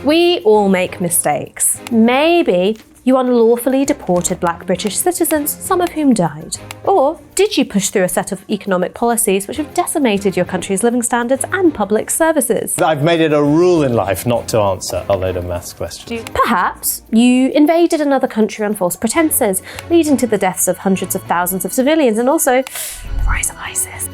We all make mistakes. Maybe you unlawfully deported black British citizens, some of whom died. Or did you push through a set of economic policies which have decimated your country's living standards and public services? I've made it a rule in life not to answer a load of maths questions. Perhaps you invaded another country on false pretenses, leading to the deaths of hundreds of thousands of civilians and also the rise of ISIS.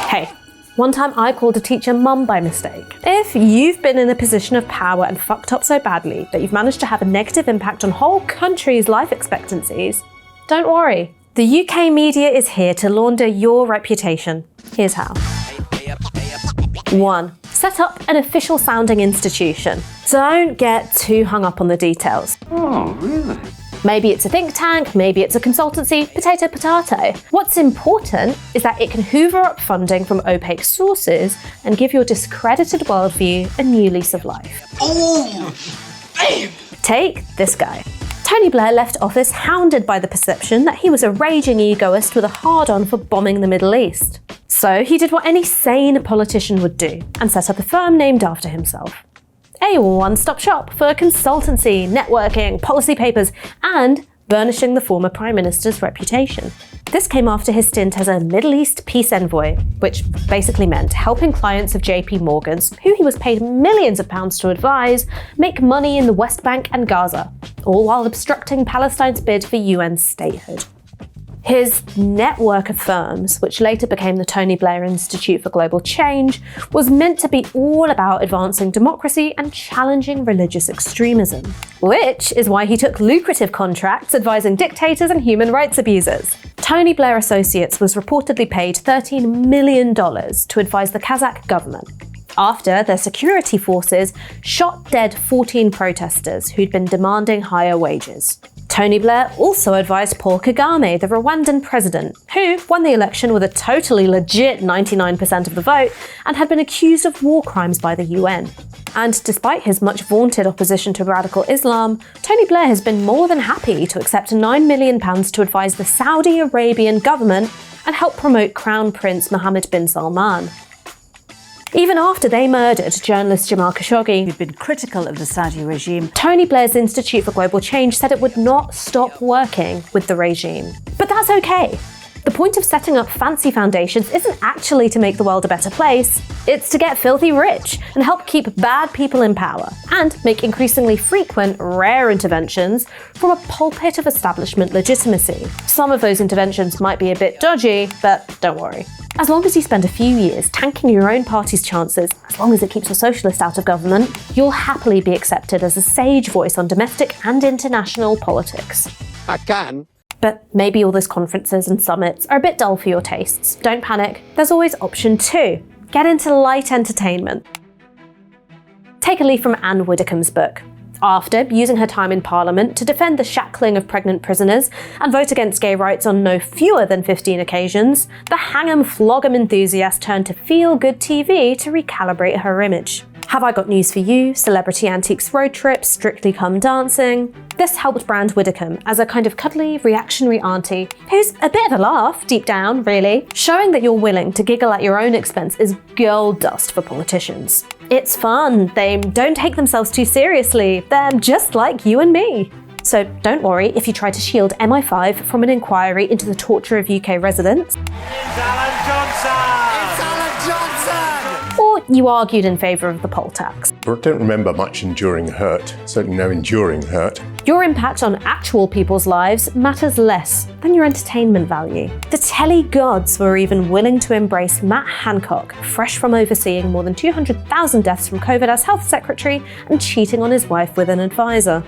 Hey. One time I called a teacher mum by mistake. If you've been in a position of power and fucked up so badly that you've managed to have a negative impact on whole countries' life expectancies, don't worry. The UK media is here to launder your reputation. Here's how. 1. Set up an official sounding institution. Don't get too hung up on the details. Oh, really? Maybe it's a think tank, maybe it's a consultancy, potato, potato. What's important is that it can hoover up funding from opaque sources and give your discredited worldview a new lease of life. Oh, damn. Take this guy. Tony Blair left office hounded by the perception that he was a raging egoist with a hard-on for bombing the Middle East. So he did what any sane politician would do and set up a firm named after himself. A one-stop shop for consultancy, networking, policy papers, and burnishing the former Prime Minister's reputation. This came after his stint as a Middle East peace envoy, which basically meant helping clients of JP Morgan's, who he was paid millions of pounds to advise, make money in the West Bank and Gaza, all while obstructing Palestine's bid for UN statehood. His network of firms, which later became the Tony Blair Institute for Global Change, was meant to be all about advancing democracy and challenging religious extremism, which is why he took lucrative contracts advising dictators and human rights abusers. Tony Blair Associates was reportedly paid $13 million to advise the Kazakh government, after their security forces shot dead 14 protesters who'd been demanding higher wages. Tony Blair also advised Paul Kagame, the Rwandan president, who won the election with a totally legit 99% of the vote and had been accused of war crimes by the UN. And despite his much vaunted opposition to radical Islam, Tony Blair has been more than happy to accept £9 million to advise the Saudi Arabian government and help promote Crown Prince Mohammed bin Salman. Even after they murdered journalist Jamal Khashoggi, who'd been critical of the Saudi regime, Tony Blair's Institute for Global Change said it would not stop working with the regime. But that's okay. The point of setting up fancy foundations isn't actually to make the world a better place, it's to get filthy rich and help keep bad people in power, and make increasingly frequent, rare interventions from a pulpit of establishment legitimacy. Some of those interventions might be a bit dodgy, but don't worry. As long as you spend a few years tanking your own party's chances, as long as it keeps a socialist out of government, you'll happily be accepted as a sage voice on domestic and international politics. I can. But maybe all those conferences and summits are a bit dull for your tastes. Don't panic, there's always option 2. Get into light entertainment. Take a leaf from Anne Widdecombe's book. After using her time in Parliament to defend the shackling of pregnant prisoners and vote against gay rights on no fewer than 15 occasions, the hang-em-flog-em enthusiast turned to feel-good TV to recalibrate her image. Have I Got News for You, Celebrity Antiques Road Trip, Strictly Come Dancing? This helped brand Widdecombe as a kind of cuddly, reactionary auntie who's a bit of a laugh, deep down, really. Showing that you're willing to giggle at your own expense is gold dust for politicians. It's fun, they don't take themselves too seriously, they're just like you and me. So don't worry if you try to shield MI5 from an inquiry into the torture of UK residents. It's Alan Johnson! It's Alan Johnson! Or you argued in favour of the poll tax. I don't remember much enduring hurt, certainly no enduring hurt. Your impact on actual people's lives matters less than your entertainment value. The telly gods were even willing to embrace Matt Hancock, fresh from overseeing more than 200,000 deaths from COVID as health secretary and cheating on his wife with an advisor.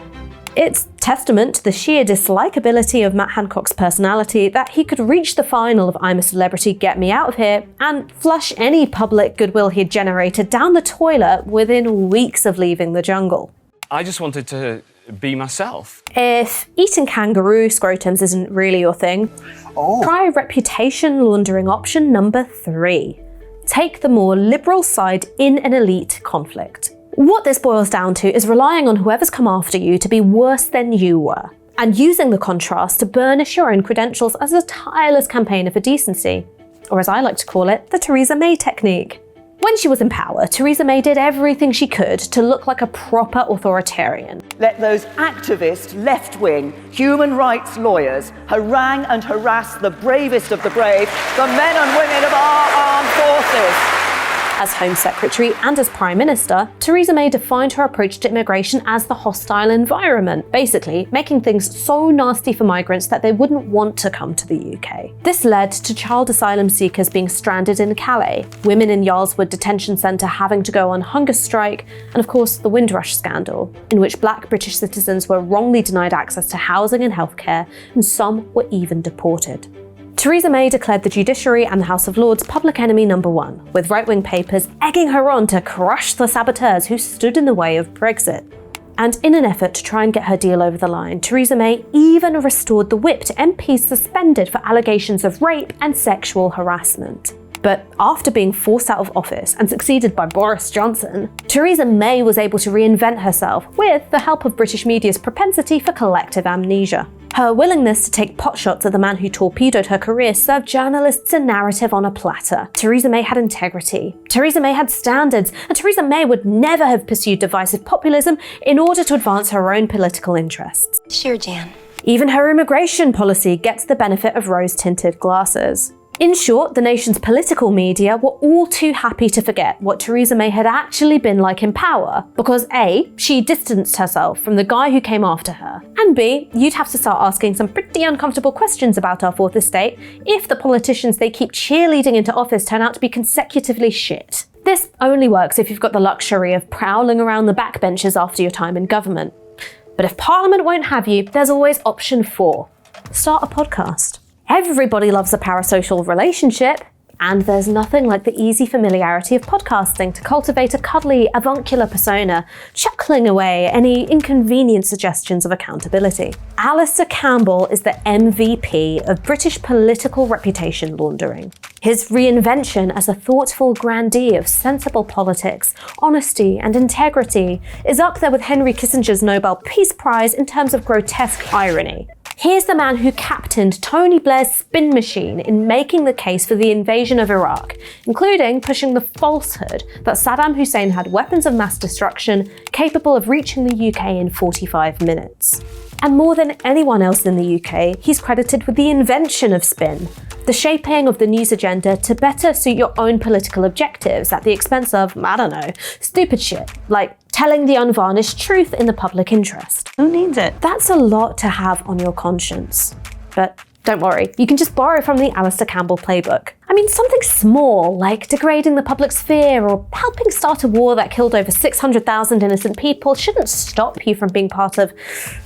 It's testament to the sheer dislikability of Matt Hancock's personality that he could reach the final of I'm a Celebrity, Get Me Out of Here and flush any public goodwill he'd generated down the toilet within weeks of leaving the jungle. I just wanted to be myself. If eating kangaroo scrotums isn't really your thing, try reputation laundering option number 3. Take the more liberal side in an elite conflict. What this boils down to is relying on whoever's come after you to be worse than you were, and using the contrast to burnish your own credentials as a tireless campaigner for decency, or as I like to call it, the Theresa May technique. When she was in power, Theresa May did everything she could to look like a proper authoritarian. Let those activist, left-wing, human rights lawyers harangue and harass the bravest of the brave, the men and women of our armed forces. As Home Secretary and as Prime Minister, Theresa May defined her approach to immigration as the hostile environment, basically making things so nasty for migrants that they wouldn't want to come to the UK. This led to child asylum seekers being stranded in Calais, women in Yarlswood detention centre having to go on hunger strike, and of course the Windrush scandal, in which black British citizens were wrongly denied access to housing and healthcare, and some were even deported. Theresa May declared the judiciary and the House of Lords public enemy number one, with right-wing papers egging her on to crush the saboteurs who stood in the way of Brexit. And in an effort to try and get her deal over the line, Theresa May even restored the whip to MPs suspended for allegations of rape and sexual harassment. But after being forced out of office and succeeded by Boris Johnson, Theresa May was able to reinvent herself with the help of British media's propensity for collective amnesia. Her willingness to take potshots at the man who torpedoed her career served journalists a narrative on a platter. Theresa May had integrity, Theresa May had standards, and Theresa May would never have pursued divisive populism in order to advance her own political interests. Sure, Jan. Even her immigration policy gets the benefit of rose-tinted glasses. In short, the nation's political media were all too happy to forget what Theresa May had actually been like in power, because A, she distanced herself from the guy who came after her, and B, you'd have to start asking some pretty uncomfortable questions about our fourth estate if the politicians they keep cheerleading into office turn out to be consecutively shit. This only works if you've got the luxury of prowling around the backbenches after your time in government. But if Parliament won't have you, there's always option 4. Start a podcast. Everybody loves a parasocial relationship, and there's nothing like the easy familiarity of podcasting to cultivate a cuddly, avuncular persona, chuckling away any inconvenient suggestions of accountability. Alastair Campbell is the MVP of British political reputation laundering. His reinvention as a thoughtful grandee of sensible politics, honesty, and integrity is up there with Henry Kissinger's Nobel Peace Prize in terms of grotesque irony. Here's the man who captained Tony Blair's spin machine in making the case for the invasion of Iraq, including pushing the falsehood that Saddam Hussein had weapons of mass destruction capable of reaching the UK in 45 minutes. And more than anyone else in the UK, he's credited with the invention of spin, the shaping of the news agenda to better suit your own political objectives at the expense of, I don't know, stupid shit, like telling the unvarnished truth in the public interest. Who needs it? That's a lot to have on your conscience. But don't worry, you can just borrow from the Alastair Campbell playbook. I mean, something small, like degrading the public sphere or helping start a war that killed over 600,000 innocent people, shouldn't stop you from being part of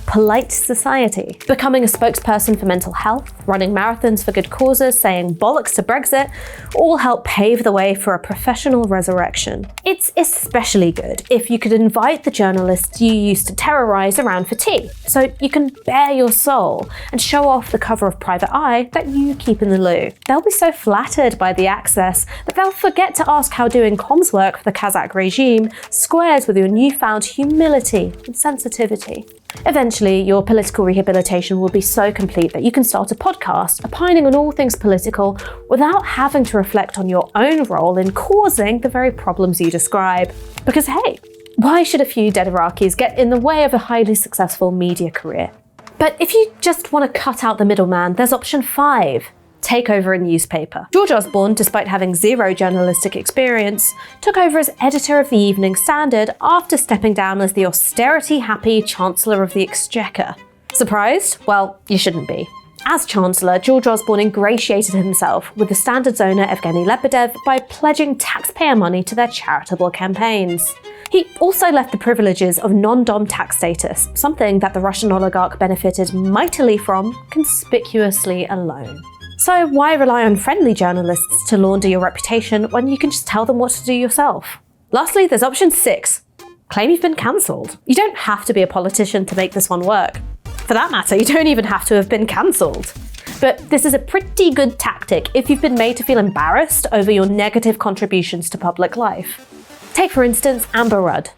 polite society. Becoming a spokesperson for mental health, running marathons for good causes, saying bollocks to Brexit, all help pave the way for a professional resurrection. It's especially good if you could invite the journalists you used to terrorise around for tea, so you can bare your soul and show off the cover of Private Eye that you keep in the loo. They'll be so flattered by the access that they'll forget to ask how doing comms work for the Kazakh regime squares with your newfound humility and sensitivity. Eventually, your political rehabilitation will be so complete that you can start a podcast opining on all things political without having to reflect on your own role in causing the very problems you describe. Because hey, why should a few dead Iraqis get in the way of a highly successful media career? But if you just want to cut out the middleman, there's option 5. Take over a newspaper. George Osborne, despite having zero journalistic experience, took over as editor of the Evening Standard after stepping down as the austerity-happy Chancellor of the Exchequer. Surprised? Well, you shouldn't be. As Chancellor, George Osborne ingratiated himself with the Standard's owner Evgeny Lebedev by pledging taxpayer money to their charitable campaigns. He also left the privileges of non-dom tax status, something that the Russian oligarch benefited mightily from, conspicuously alone. So why rely on friendly journalists to launder your reputation when you can just tell them what to do yourself? Lastly, there's option 6. Claim you've been cancelled. You don't have to be a politician to make this one work. For that matter, you don't even have to have been cancelled. But this is a pretty good tactic if you've been made to feel embarrassed over your negative contributions to public life. Take, for instance, Amber Rudd.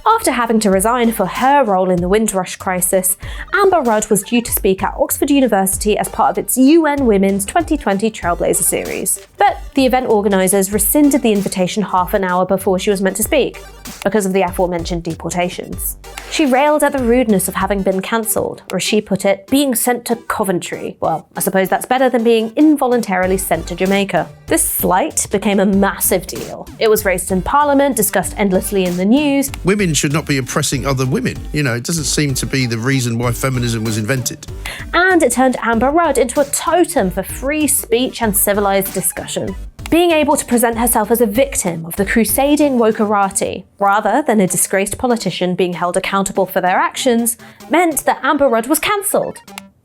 After having to resign for her role in the Windrush crisis, Amber Rudd was due to speak at Oxford University as part of its UN Women's 2020 Trailblazer series. But the event organisers rescinded the invitation half an hour before she was meant to speak, because of the aforementioned deportations. She railed at the rudeness of having been cancelled, or as she put it, being sent to Coventry. Well, I suppose that's better than being involuntarily sent to Jamaica. This slight became a massive deal. It was raised in Parliament, discussed endlessly in the news. Women should not be oppressing other women. You know, it doesn't seem to be the reason why feminism was invented. And it turned Amber Rudd into a totem for free speech and civilised discussion. Being able to present herself as a victim of the crusading wokerati, rather than a disgraced politician being held accountable for their actions, meant that Amber Rudd was cancelled.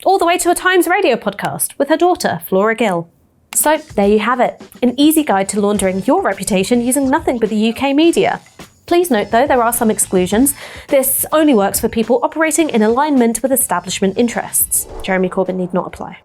All the way to a Times Radio podcast with her daughter, Flora Gill. So there you have it, an easy guide to laundering your reputation using nothing but the UK media. Please note though, there are some exclusions. This only works for people operating in alignment with establishment interests. Jeremy Corbyn need not apply.